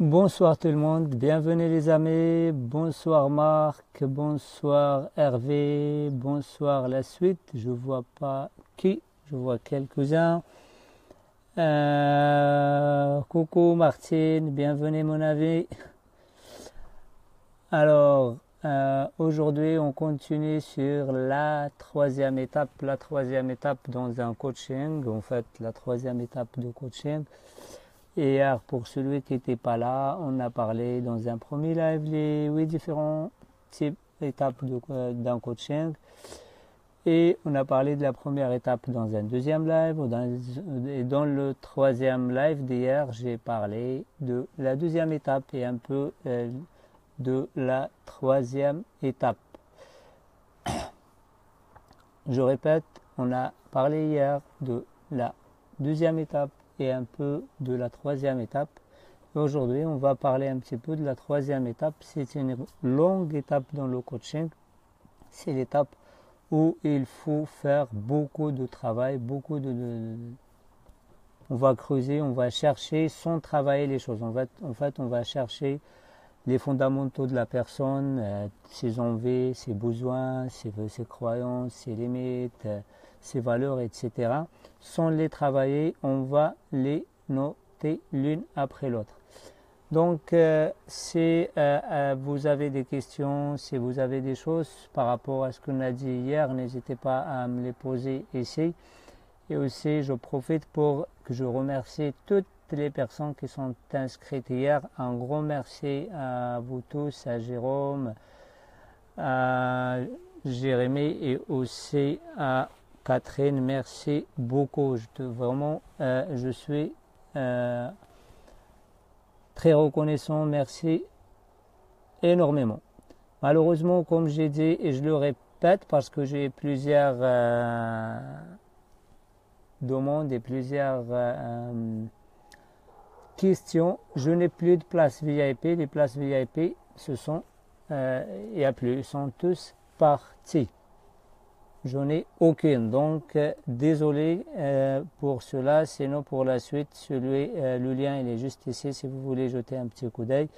Bonsoir tout le monde, bienvenue les amis, bonsoir Marc, bonsoir Hervé, bonsoir la suite, je vois pas qui, je vois quelques-uns. Coucou Martine, bienvenue mon ami. Alors, aujourd'hui on continue sur la troisième étape dans un coaching, en fait la troisième étape de coaching. Et hier, pour celui qui n'était pas là, on a parlé dans un premier live les 8 différents types d'étapes d'un coaching. Et on a parlé de la première étape dans un deuxième live. Et dans le troisième live d'hier, j'ai parlé de la deuxième étape et un peu de la troisième étape. Je répète, on a parlé hier de la deuxième étape et un peu de la troisième étape. Aujourd'hui, on va parler un petit peu de la troisième étape. C'est une longue étape dans le coaching. C'est l'étape où il faut faire beaucoup de travail, on va creuser, on va chercher sans travailler les choses. En fait, on va chercher les fondamentaux de la personne, ses envies, ses besoins, ses croyances, ses limites, ses valeurs, etc. Sans les travailler, on va les noter l'une après l'autre. Donc, si vous avez des questions, si vous avez des choses par rapport à ce qu'on a dit hier, n'hésitez pas à me les poser ici. Et aussi, je profite pour que je remercie toutes les personnes qui sont inscrites hier. Un grand merci à vous tous, à Jérôme, à Jérémy et aussi à Catherine. Merci beaucoup. Je suis très reconnaissant. Merci énormément. Malheureusement, comme j'ai dit et je le répète parce que j'ai plusieurs demandes et plusieurs questions, je n'ai plus de place VIP. Les places VIP, il n'y a plus, ils sont tous partis. Je n'ai aucune, donc désolé pour cela, sinon pour la suite, le lien il est juste ici si vous voulez jeter un petit coup d'œil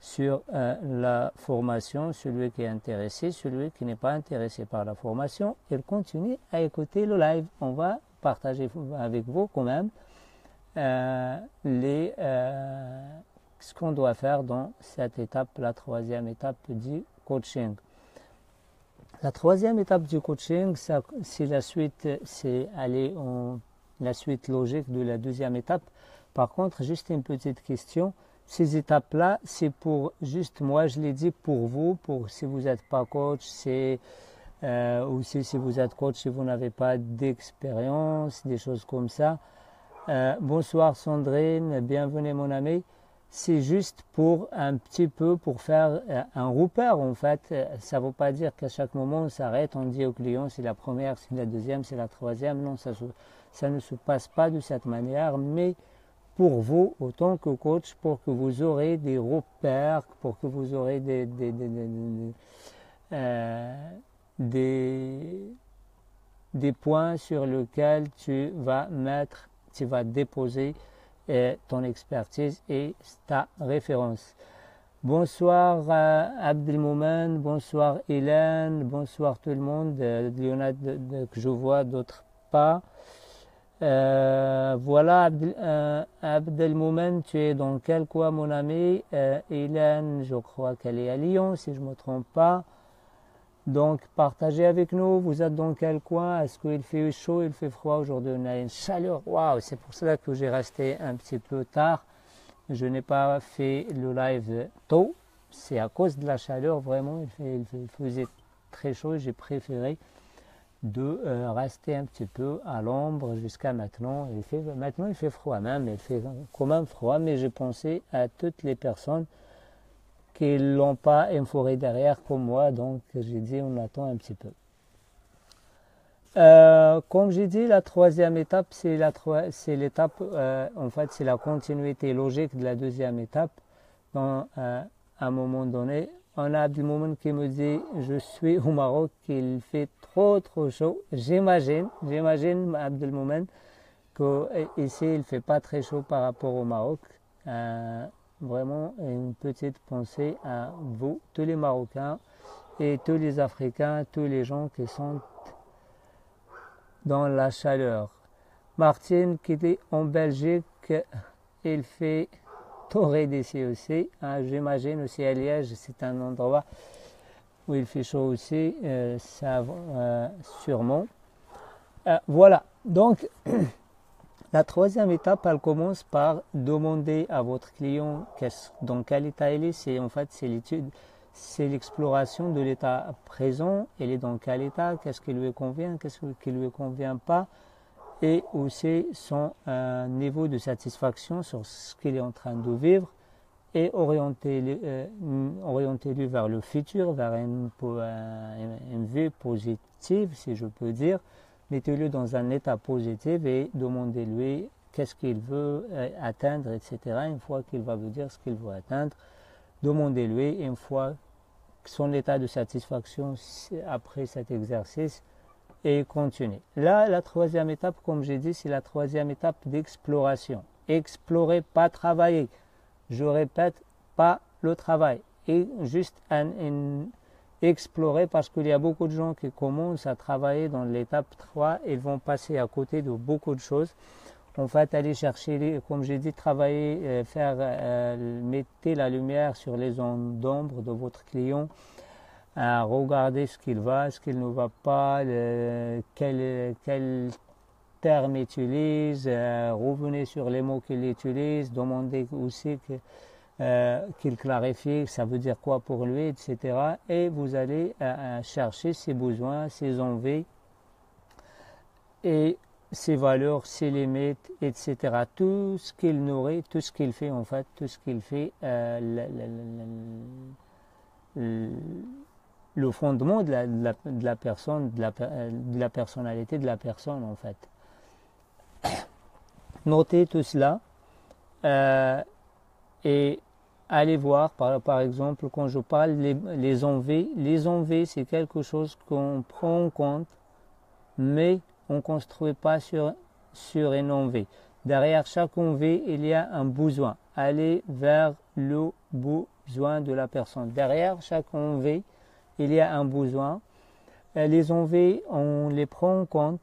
sur la formation, celui qui est intéressé, celui qui n'est pas intéressé par la formation, il continue à écouter le live. On va partager avec vous quand même ce qu'on doit faire dans cette étape, la troisième étape du coaching. La troisième étape du coaching, c'est la suite, c'est aller la suite logique de la deuxième étape. Par contre, juste une petite question. Ces étapes-là, c'est pour, juste moi, je l'ai dit pour vous, pour si vous n'êtes pas coach, ou si vous êtes coach, si vous n'avez pas d'expérience, des choses comme ça. Bonsoir Sandrine, bienvenue mon ami. C'est juste pour un petit peu, pour faire un repère en fait. Ça ne veut pas dire qu'à chaque moment on s'arrête, on dit au client c'est la première, c'est la deuxième, c'est la troisième. Non, ça ne se passe pas de cette manière, mais pour vous, autant que coach, pour que vous aurez des repères, pour que vous aurez des points sur lesquels tu vas déposer ton expertise et ta référence. Bonsoir Abdelmoumen, bonsoir Hélène, bonsoir tout le monde. Lionel que je vois, d'autres pas. Voilà Abdelmoumen, tu es dans quel coin mon ami? Hélène, je crois qu'elle est à Lyon si je ne me trompe pas. Donc partagez avec nous, vous êtes dans quel coin? Est-ce qu'il fait chaud, il fait froid? Aujourd'hui on a une chaleur, waouh, c'est pour cela que j'ai resté un petit peu tard. Je n'ai pas fait le live tôt, c'est à cause de la chaleur, vraiment, il faisait très chaud, j'ai préféré de rester un petit peu à l'ombre jusqu'à maintenant. Maintenant il fait froid même, il fait quand même froid, mais j'ai pensé à toutes les personnes qui n'ont pas une forêt derrière comme moi, donc j'ai dit on attend un petit peu. Comme j'ai dit, la troisième étape, c'est l'étape, en fait c'est la continuité logique de la deuxième étape. Dans un moment donné, on a Abdelmoumen qui me dit je suis au Maroc, il fait trop chaud. J'imagine Abdelmoumen qu'ici il ne fait pas très chaud par rapport au Maroc. vraiment une petite pensée à vous, tous les Marocains et tous les Africains, tous les gens qui sont dans la chaleur. Martine qui est en Belgique, il fait torride ici aussi. Hein, j'imagine aussi à Liège, c'est un endroit où il fait chaud aussi, sûrement. Voilà, donc la troisième étape, elle commence par demander à votre client dans quel état il est. C'est en fait c'est l'étude, c'est l'exploration de l'état présent. Il est dans quel état, qu'est-ce qui lui convient, qu'est-ce qui lui convient pas, et aussi son niveau de satisfaction sur ce qu'il est en train de vivre, et orienter-lui vers le futur, vers une vue positive, si je peux dire. Mettez-le dans un état positif et demandez-lui qu'est-ce qu'il veut atteindre, etc. Une fois qu'il va vous dire ce qu'il veut atteindre, demandez-lui une fois son état de satisfaction après cet exercice et continuez. Là, la troisième étape, comme j'ai dit, c'est la troisième étape d'exploration. Explorer, pas travailler. Je répète, pas le travail. Et juste explorer, parce qu'il y a beaucoup de gens qui commencent à travailler dans l'étape 3, ils vont passer à côté de beaucoup de choses. En fait, aller chercher, comme j'ai dit, travailler, mettez la lumière sur les zones d'ombre de votre client, regarder ce qu'il va, ce qu'il ne va pas, quel terme il utilise, revenez sur les mots qu'il utilise, demandez aussi qu'il clarifie, ça veut dire quoi pour lui, etc. Et vous allez chercher ses besoins, ses envies et ses valeurs, ses limites, etc. Tout ce qu'il nourrit, tout ce qu'il fait en fait, tout ce qu'il fait, le fondement de la personne, de la personnalité de la personne en fait. Notez tout cela et allez voir, par exemple, quand je parle les envies, c'est quelque chose qu'on prend en compte, mais on ne construit pas sur une envie. Derrière chaque envie, il y a un besoin. Allez vers le besoin de la personne. Derrière chaque envie, il y a un besoin. Les envies, on les prend en compte,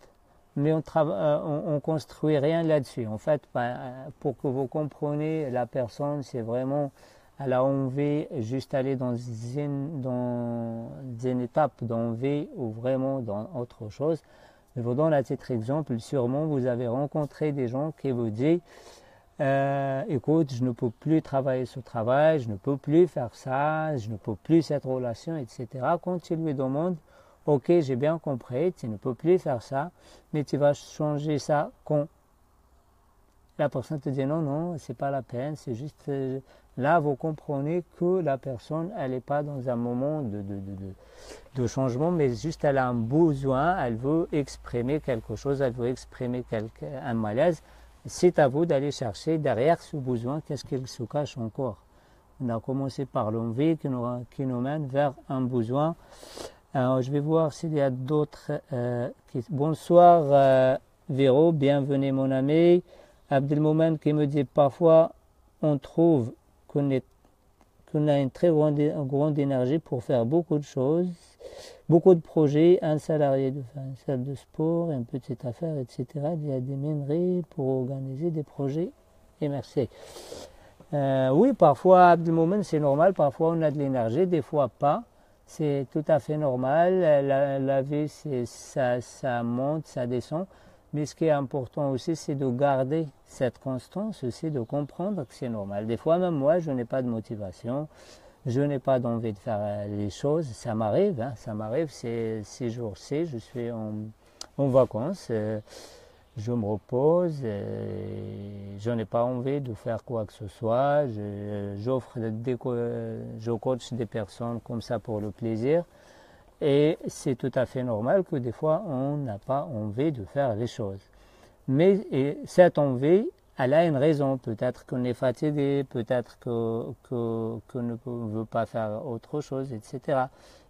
mais on construit rien là-dessus. En fait, pour que vous compreniez la personne, c'est vraiment, elle a envie juste aller dans une étape d'envie ou vraiment dans autre chose. Je vous donne un titre exemple. Sûrement, vous avez rencontré des gens qui vous disent écoute, je ne peux plus travailler ce travail, je ne peux plus faire ça, je ne peux plus cette relation, etc. Quand tu lui demandes ok, j'ai bien compris, tu ne peux plus faire ça, mais tu vas changer ça quand la personne te dit non, c'est pas la peine, c'est juste là vous comprenez que la personne elle n'est pas dans un moment de changement, mais juste elle a un besoin, elle veut exprimer quelque chose, elle veut exprimer un malaise. C'est à vous d'aller chercher derrière ce besoin, qu'est-ce qu'il se cache encore. On a commencé par l'envie qui nous mène vers un besoin. Alors, je vais voir s'il y a d'autres questions. Bonsoir Véro, bienvenue mon ami. Abdelmoumen qui me dit parfois on trouve qu'on a une très grande énergie pour faire beaucoup de choses, beaucoup de projets, un salarié de faire une salle de sport, une petite affaire, etc. Il y a des mineries pour organiser des projets. Et merci. Oui, parfois Abdelmoumen c'est normal, parfois on a de l'énergie, des fois pas. C'est tout à fait normal. La vie, ça monte, ça descend. Mais ce qui est important aussi, c'est de garder cette constance aussi, de comprendre que c'est normal. Des fois, même moi, je n'ai pas de motivation, je n'ai pas d'envie de faire les choses. Ça m'arrive, ça m'arrive. Ces jours-ci, je suis en vacances, je me repose, je n'ai pas envie de faire quoi que ce soit. Je coach des personnes comme ça pour le plaisir. Et c'est tout à fait normal que des fois, on n'a pas envie de faire les choses. Mais cette envie, elle a une raison. Peut-être qu'on est fatigué, peut-être qu'on ne veut pas faire autre chose, etc.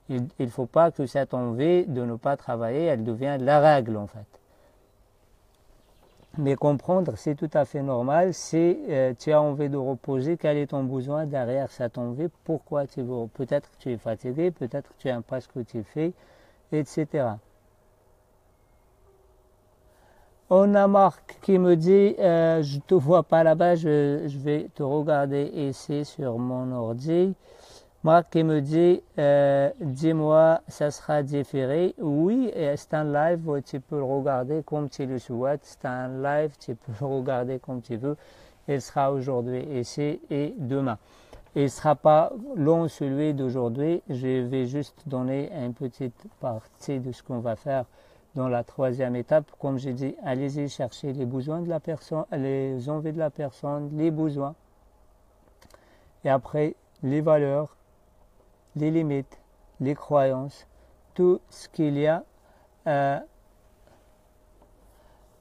Il ne faut pas que cette envie de ne pas travailler, elle devienne la règle en fait. Mais comprendre, c'est tout à fait normal. Si tu as envie de reposer, quel est ton besoin derrière cette envie? Pourquoi tu veux? Peut-être que tu es fatigué, peut-être que tu n'aimes pas ce que tu fais, etc. On a Marc qui me dit, je te vois pas là-bas, je vais te regarder ici sur mon ordi. Marc qui me dit, dis-moi, ça sera différé. Oui, c'est un live, tu peux le regarder comme tu le souhaites. C'est un live, tu peux le regarder comme tu veux. Il sera aujourd'hui ici et demain. Il ne sera pas long celui d'aujourd'hui. Je vais juste donner une petite partie de ce qu'on va faire dans la troisième étape. Comme j'ai dit, allez-y chercher les besoins de la personne, les envies de la personne, les besoins. Et après, les valeurs, les limites, les croyances, tout ce qu'il y a.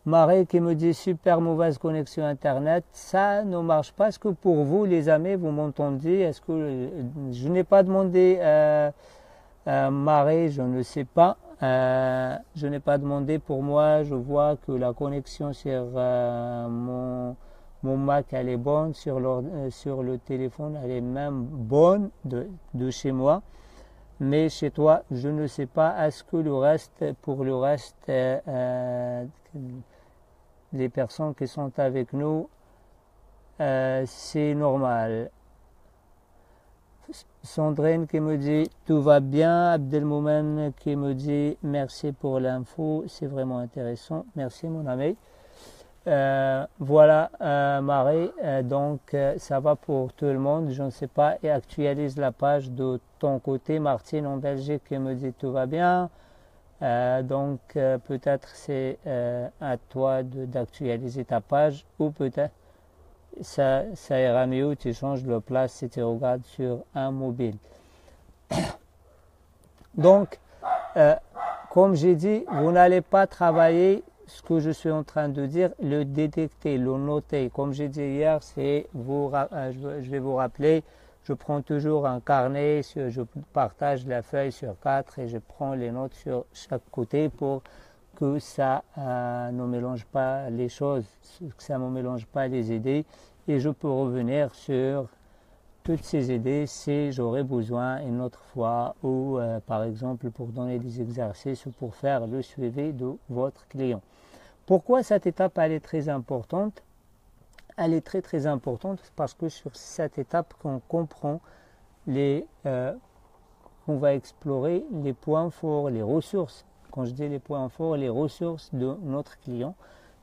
Marie qui me dit super mauvaise connexion internet, ça ne marche pas. Est-ce que pour vous les amis, vous m'entendez? Est-ce que je n'ai pas demandé Marie, je ne sais pas. Je n'ai pas demandé pour moi. Je vois que la connexion sur mon Mac elle est bonne, sur le téléphone elle est même bonne de chez moi. Mais chez toi, je ne sais pas. Est-ce que pour le reste, les personnes qui sont avec nous, c'est normal. Sandrine qui me dit tout va bien. Abdelmoumen qui me dit merci pour l'info, c'est vraiment intéressant. Merci mon ami. Voilà Marie, donc ça va pour tout le monde, je ne sais pas, et actualise la page de ton côté. Martine en Belgique qui me dit tout va bien, donc peut-être c'est à toi d'actualiser ta page, ou peut-être ça ira mieux, tu changes de place si tu regardes sur un mobile. Donc comme j'ai dit, vous n'allez pas travailler ce que je suis en train de dire, le détecter, le noter. Comme j'ai dit hier, je vais vous rappeler, je prends toujours un carnet, je partage la feuille sur 4 et je prends les notes sur chaque côté pour que ça ne mélange pas les choses, que ça ne mélange pas les idées, et je peux revenir sur toutes ces idées si j'aurais besoin une autre fois, ou par exemple pour donner des exercices ou pour faire le suivi de votre client. Pourquoi cette étape elle est très importante? Elle est très très importante parce que sur cette étape qu'on comprend on va explorer les points forts, les ressources. Quand je dis les points forts, les ressources de notre client,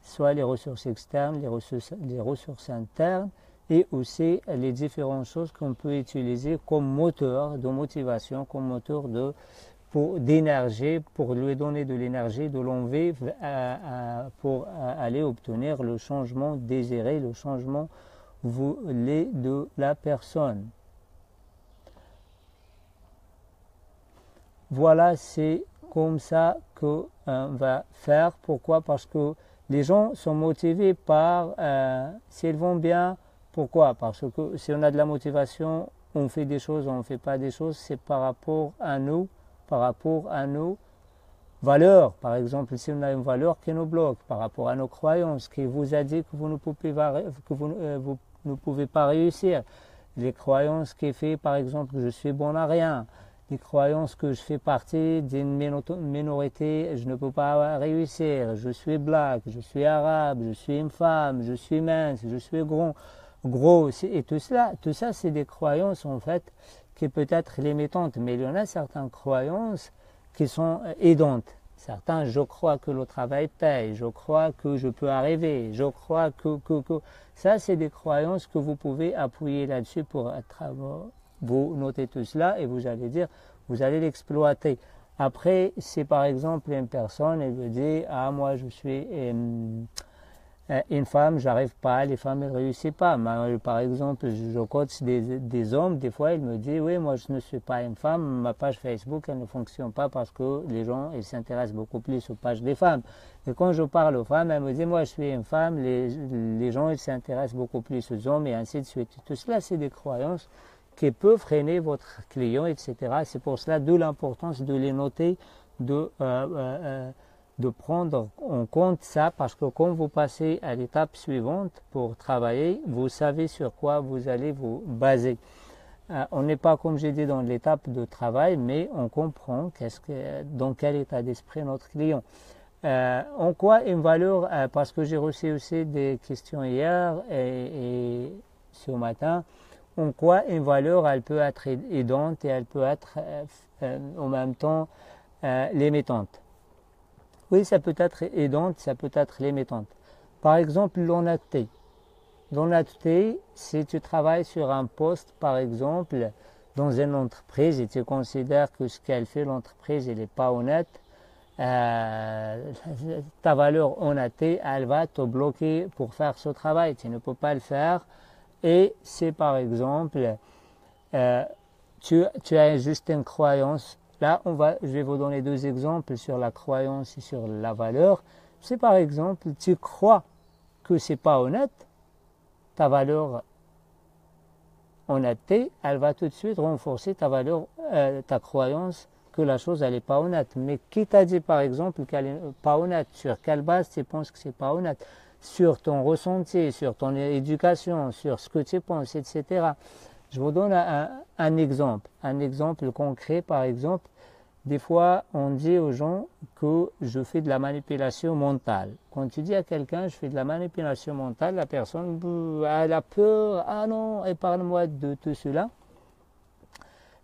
soit les ressources externes, les ressources internes, et aussi les différentes choses qu'on peut utiliser comme moteur de motivation, comme moteur d'énergie, pour lui donner de l'énergie, de l'envie pour aller obtenir le changement désiré, le changement voulu de la personne. Voilà, c'est comme ça qu'on va faire. Pourquoi? Parce que les gens sont motivés par s'ils vont bien. Pourquoi? Parce que si on a de la motivation, on fait des choses, on ne fait pas des choses, c'est par rapport à nous, par rapport à nos valeurs. Par exemple, si on a une valeur qui nous bloque, par rapport à nos croyances, qui vous a dit que vous ne pouvez pas réussir, les croyances qui fait, par exemple, que je suis bon à rien, les croyances que je fais partie d'une minorité, je ne peux pas réussir, je suis black, je suis arabe, je suis une femme, je suis mince, je suis gros, et tout ça c'est des croyances en fait qui peuvent être limitantes, mais il y en a certaines croyances qui sont aidantes. Certains, je crois que le travail paye, je crois que je peux arriver, je crois que. Ça, c'est des croyances que vous pouvez appuyer là-dessus pour vous notez tout cela et vous allez dire, vous allez l'exploiter. Après, si par exemple une personne elle me dit, ah moi je suis une femme, j'arrive pas, les femmes ne réussissent pas. Par exemple, je coach des hommes, des fois ils me disent, oui moi je ne suis pas une femme, ma page Facebook elle ne fonctionne pas parce que les gens ils s'intéressent beaucoup plus aux pages des femmes. Et quand je parle aux femmes, elles me disent, moi je suis une femme, les gens ils s'intéressent beaucoup plus aux hommes et ainsi de suite. Tout cela c'est des croyances qui peut freiner votre client, etc. C'est pour cela d'où l'importance de les noter, de de prendre en compte ça, parce que quand vous passez à l'étape suivante pour travailler, vous savez sur quoi vous allez vous baser. On n'est pas, comme j'ai dit, dans l'étape de travail, mais on comprend dans quel état d'esprit notre client. En quoi une valeur, parce que j'ai reçu aussi des questions hier et ce matin, en quoi une valeur, elle peut être aidante et elle peut être en même temps limitante. Oui, ça peut être aidante, ça peut être limitante. Par exemple, l'honnêteté. L'honnêteté, si tu travailles sur un poste, par exemple, dans une entreprise et tu considères que ce qu'elle fait, l'entreprise, elle n'est pas honnête, ta valeur honnêteté, elle va te bloquer pour faire ce travail. Tu ne peux pas le faire. Et c'est par exemple, tu as juste une croyance. Là, je vais vous donner deux exemples sur la croyance et sur la valeur. C'est par exemple, tu crois que c'est pas honnête, ta valeur honnêteté, elle va tout de suite renforcer ta croyance que la chose elle n'est pas honnête. Mais qui t'a dit par exemple qu'elle n'est pas honnête? Sur quelle base tu penses que c'est pas honnête? Sur ton ressenti, sur ton éducation, sur ce que tu penses, etc. Je vous donne un exemple concret. Par exemple, des fois on dit aux gens que je fais de la manipulation mentale. Quand tu dis à quelqu'un je fais de la manipulation mentale, la personne elle a peur, ah non, épargne-moi de tout cela.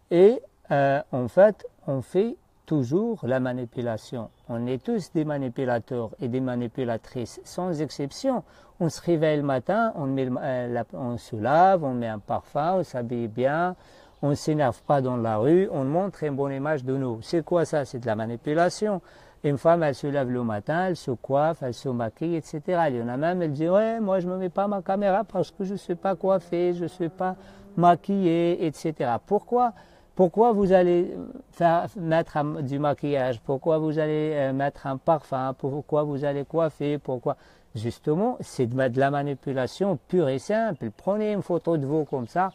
Et en fait, on fait toujours la manipulation. On est tous des manipulateurs et des manipulatrices, sans exception. On se réveille le matin, on se lave, on met un parfum, on s'habille bien, on ne s'énerve pas dans la rue, on montre une bonne image de nous. C'est quoi ça? C'est de la manipulation. Une femme, elle se lève le matin, elle se coiffe, elle se maquille, etc. Il y en a même, elle dit, ouais, moi je ne me mets pas ma caméra parce que je ne suis pas coiffée, je ne suis pas maquillée, etc. Pourquoi vous allez mettre du maquillage? Pourquoi vous allez mettre un parfum? Pourquoi vous allez coiffer? Pourquoi? Justement, c'est de la manipulation pure et simple. Prenez une photo de vous comme ça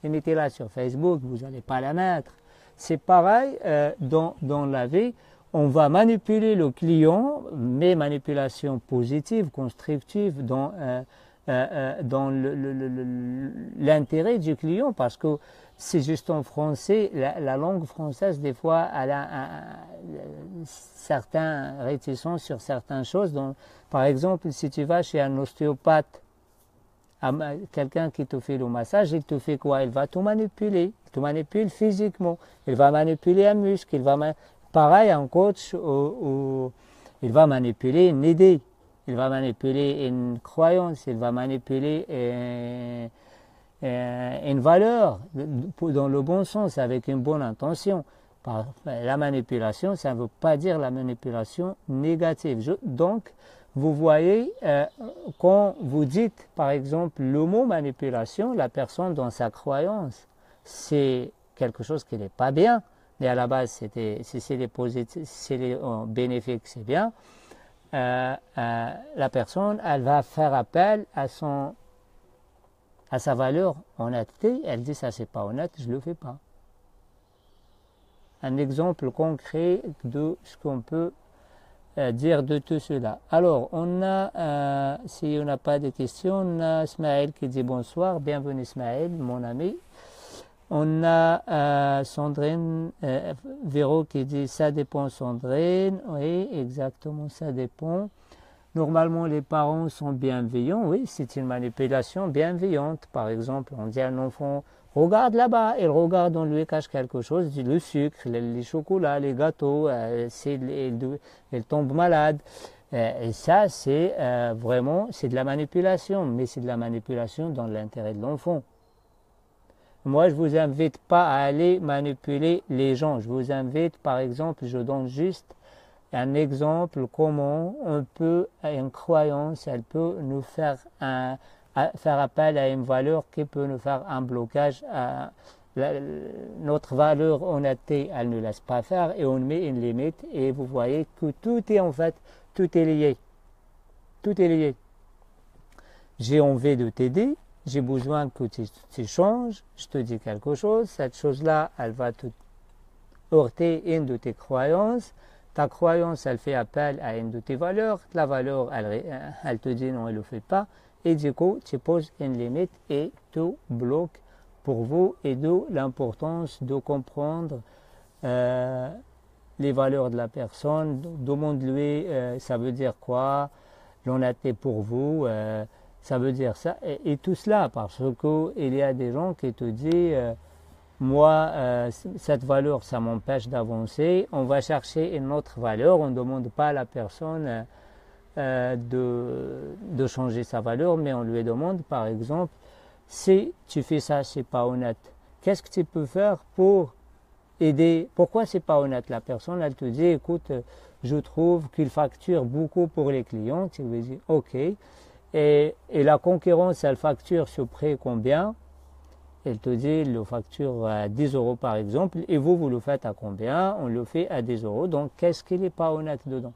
et mettez-la sur Facebook, vous n'allez pas la mettre. C'est pareil dans la vie. On va manipuler le client, mais manipulation positive, constructive, dans l'intérêt du client, parce que c'est juste en français, la langue française, des fois, elle a certains réticences sur certaines choses. Donc, par exemple, si tu vas chez un ostéopathe, quelqu'un qui te fait le massage, il te fait quoi? Il va te manipuler, il te manipule physiquement, il va manipuler un muscle, pareil, un coach, il va manipuler une idée, il va manipuler une croyance, il va manipuler une valeur dans le bon sens, avec une bonne intention. La manipulation, ça ne veut pas dire la manipulation négative. Donc, vous voyez, quand vous dites, par exemple, le mot manipulation, la personne dans sa croyance, c'est quelque chose qui n'est pas bien, mais à la base, si c'est les bénéfiques, c'est bien. La personne, elle va faire appel à sa valeur honnêteté. Elle dit, ça c'est pas honnête, je le fais pas. Un exemple concret de ce qu'on peut dire de tout cela. Alors, si on n'a pas de questions, on a Ismaël qui dit bonsoir, bienvenue Ismaël, mon ami. On a Sandrine Véro qui dit ça dépend Sandrine. Oui, exactement, ça dépend. Normalement, les parents sont bienveillants. Oui, c'est une manipulation bienveillante. Par exemple, on dit à un enfant, regarde là-bas, il regarde, on lui cache quelque chose, le sucre, les chocolats, les gâteaux, il tombe malade. Et ça, c'est vraiment, c'est de la manipulation, mais c'est de la manipulation dans l'intérêt de l'enfant. Moi, je vous invite pas à aller manipuler les gens. Je vous invite, par exemple, je donne juste un exemple comment une croyance, elle peut nous faire appel à une valeur qui peut nous faire un blocage. Notre valeur honnêteté, elle ne laisse pas faire et on met une limite et vous voyez que tout est lié. Tout est lié. J'ai envie de t'aider. J'ai besoin que tu changes, je te dis quelque chose, cette chose-là, elle va te heurter une de tes croyances, Ta croyance, elle fait appel à une de tes valeurs. La valeur, elle te dit non, elle ne le fait pas. Et du coup, tu poses une limite et tu bloques pour vous. Et d'où l'importance de comprendre les valeurs de la personne. Demande-lui, ça veut dire quoi, l'honnêteté pour vous, ça veut dire ça. Et tout cela, parce qu'il y a des gens qui te disent... moi, cette valeur, ça m'empêche d'avancer. On va chercher une autre valeur. On ne demande pas à la personne de changer sa valeur, mais on lui demande, par exemple, si tu fais ça, c'est pas honnête. Qu'est-ce que tu peux faire pour aider? Pourquoi c'est pas honnête? La personne, elle te dit, écoute, je trouve qu'il facture beaucoup pour les clients. Tu lui dis, ok. Et la concurrence, elle facture ce prix combien? Elle te dit, il le facture à 10 euros par exemple, et vous le faites à combien? On le fait à 10 euros. Donc, qu'est-ce qui n'est pas honnête dedans?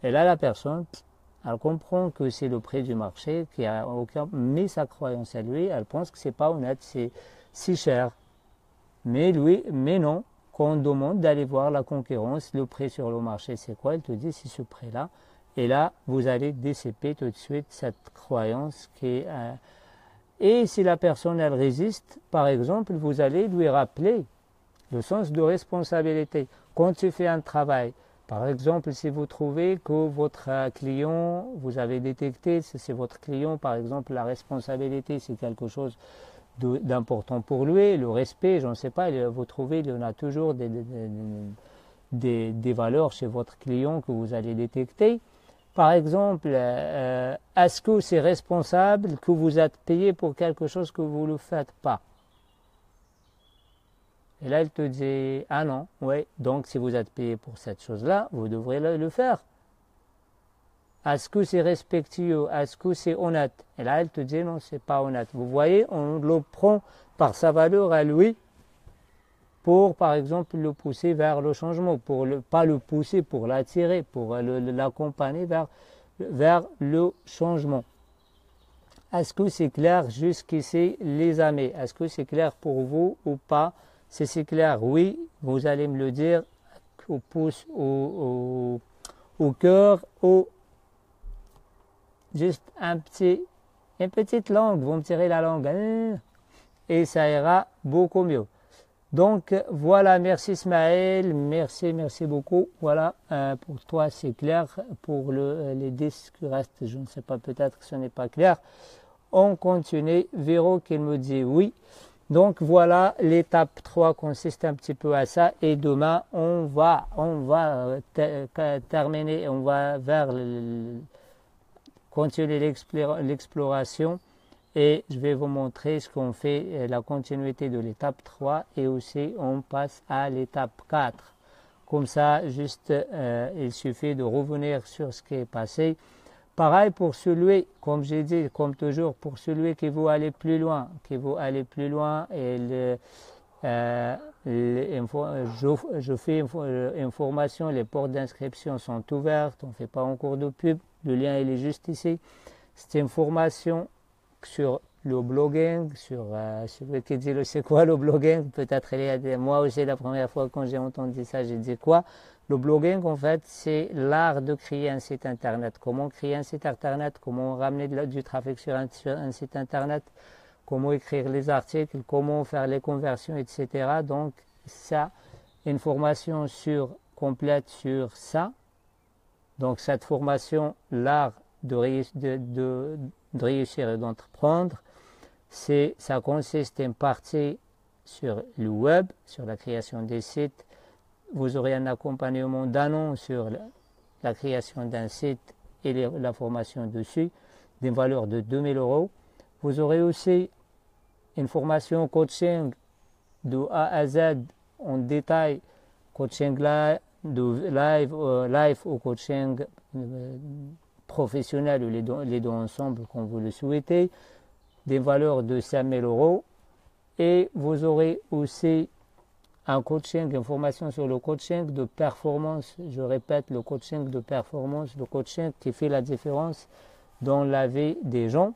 Et là, la personne, elle comprend que c'est le prix du marché, qui a aucun, mais sa croyance à lui, elle pense que c'est pas honnête, c'est si cher. Mais non. Quand on demande d'aller voir la concurrence, le prix sur le marché, c'est quoi? Elle te dit, c'est ce prix-là. Et là, vous allez dissiper tout de suite cette croyance qui est... Et si la personne, elle résiste, par exemple, vous allez lui rappeler le sens de responsabilité. Quand tu fais un travail, par exemple, si vous trouvez que votre client, vous avez détecté, c'est votre client, par exemple, la responsabilité, c'est quelque chose d'important pour lui, le respect, je ne sais pas, vous trouvez, il y en a toujours des valeurs chez votre client que vous allez détecter. Par exemple, est-ce que c'est responsable que vous êtes payé pour quelque chose que vous ne le faites pas? Et là, elle te dit, ah non, oui, donc si vous êtes payé pour cette chose-là, vous devrez le faire. Est-ce que c'est respectueux? Est-ce que c'est honnête? Et là, elle te dit, non, c'est pas honnête. Vous voyez, on le prend par sa valeur à lui pour, par exemple, le pousser vers le changement, pour pas le pousser, pour l'attirer, pour l'accompagner vers le changement. Est-ce que c'est clair jusqu'ici, les amis? Est-ce que c'est clair pour vous ou pas? Si c'est clair, oui, vous allez me le dire au pouce, au cœur, juste une petite langue, vous me tirez la langue, et ça ira beaucoup mieux. Donc voilà, merci Ismaël, merci beaucoup. Voilà, pour toi c'est clair, pour les 10 qui restent, je ne sais pas, peut-être que ce n'est pas clair. On continue, Véro qui me dit oui. Donc voilà, l'étape 3 consiste un petit peu à ça, et demain on va terminer, on va continuer l'exploration. Et je vais vous montrer ce qu'on fait, la continuité de l'étape 3, et aussi on passe à l'étape 4. Comme ça, juste, il suffit de revenir sur ce qui est passé. Pareil pour celui, comme j'ai dit, comme toujours, pour celui qui veut aller plus loin, et je fais information, les portes d'inscription sont ouvertes, on ne fait pas encore de pub, le lien il est juste ici. C'est une formation sur le blogging, sur celui qui dit c'est quoi le blogging, peut-être moi aussi la première fois quand j'ai entendu ça, j'ai dit quoi? Le blogging en fait c'est l'art de créer un site internet. Comment créer un site internet, comment ramener du trafic sur un site internet, comment écrire les articles, comment faire les conversions, etc. Donc ça, une formation complète sur ça. Donc cette formation, l'art de réussir et d'entreprendre, ça consiste en partie sur le web, sur la création des sites. Vous aurez un accompagnement d'un an sur la création d'un site et la formation dessus, d'une valeur de 2000 €. Vous aurez aussi une formation coaching de A à Z en détail, coaching de live au coaching professionnel ou les deux ensemble comme vous le souhaitez, des valeurs de 5000 €. Et vous aurez aussi un coaching, une formation sur le coaching de performance. Je répète, le coaching de performance, le coaching qui fait la différence dans la vie des gens,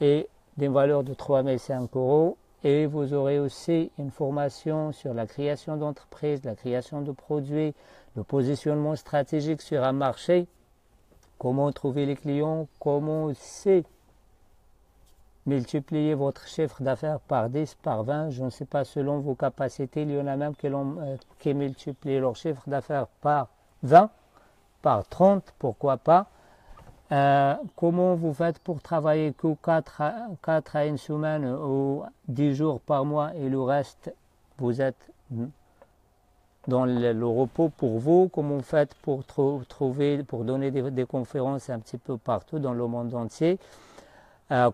et des valeurs de 3005 €. et vous aurez aussi une formation sur la création d'entreprises, la création de produits, le positionnement stratégique sur un marché, comment trouver les clients, comment aussi multiplier votre chiffre d'affaires par 10, par 20, je ne sais pas, selon vos capacités. Il y en a même qui multiplient leur chiffre d'affaires par 20, par 30, pourquoi pas. Comment vous faites pour travailler que 4 à 1 semaine ou 10 jours par mois et le reste, vous êtes dans le repos pour vous. Comment vous faites pour donner des conférences un petit peu partout dans le monde entier.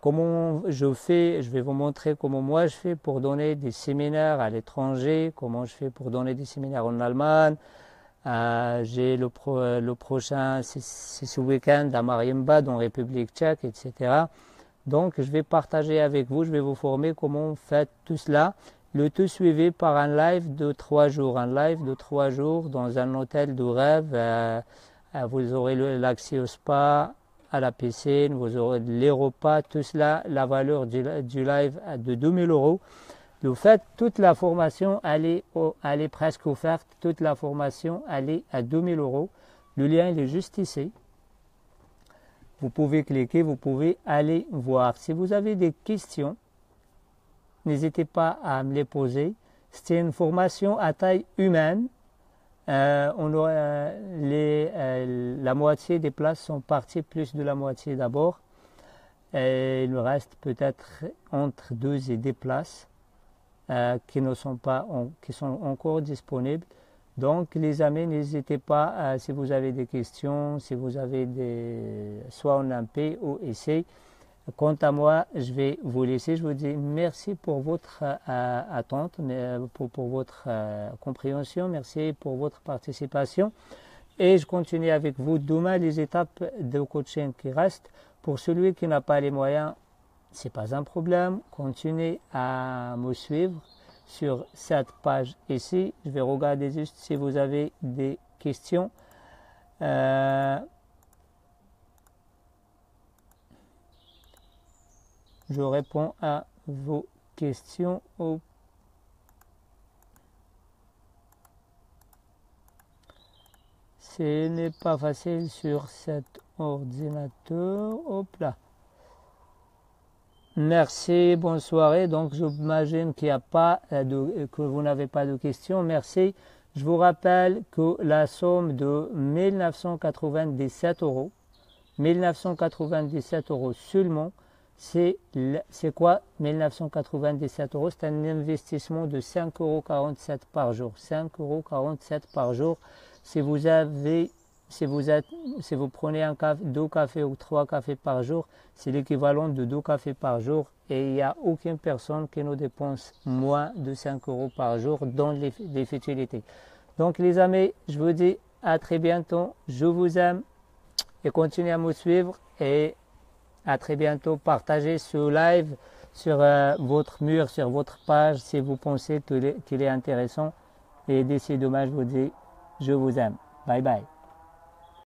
Comment je vais vous montrer comment moi je fais pour donner des séminaires à l'étranger, comment je fais pour donner des séminaires en Allemagne. J'ai le prochain, c'est ce week-end à Marienbad, dans République tchèque, etc. Donc je vais partager avec vous, je vais vous former comment vous faites tout cela. Le tout suivi par un live de 3 jours. Un live de 3 jours dans un hôtel de rêve. Vous aurez l'accès au spa, à la piscine, vous aurez les repas, tout cela, la valeur du live de 2000 €. Le fait, toute la formation, elle est presque offerte, toute la formation, elle est à 2000 €. Le lien, il est juste ici. Vous pouvez cliquer, vous pouvez aller voir. Si vous avez des questions, n'hésitez pas à me les poser. C'est une formation à taille humaine. On aura la moitié des places sont parties, plus de la moitié d'abord. Il me reste peut-être entre 2 et 10 places qui sont encore disponibles. Donc les amis, n'hésitez pas si vous avez des questions, si vous avez soit en MP ou essai. Quant à moi, je vais vous laisser. Je vous dis merci pour votre attente, pour votre compréhension. Merci pour votre participation. Et je continue avec vous demain les étapes de coaching qui restent. Pour celui qui n'a pas les moyens, ce n'est pas un problème. Continuez à me suivre sur cette page ici. Je vais regarder juste si vous avez des questions. Je réponds à vos questions. Ce n'est pas facile sur cet ordinateur. Hop là. Merci, bonne soirée. Donc, j'imagine qu'il n'y a pas que vous n'avez pas de questions. Merci. Je vous rappelle que la somme de 1997 €, 1997 € seulement, c'est quoi 1997 €? C'est un investissement de 5,47 € par jour. 5,47 € par jour. Si vous prenez 2 cafés ou 3 cafés par jour, c'est l'équivalent de 2 cafés par jour. Et il n'y a aucune personne qui nous dépense moins de 5 € par jour dans les futilités. Donc les amis, je vous dis à très bientôt. Je vous aime et continuez à me suivre. Et à très bientôt. Partagez ce live sur votre mur, sur votre page, si vous pensez qu'il est intéressant. Et d'ici demain, je vous dis, je vous aime. Bye bye.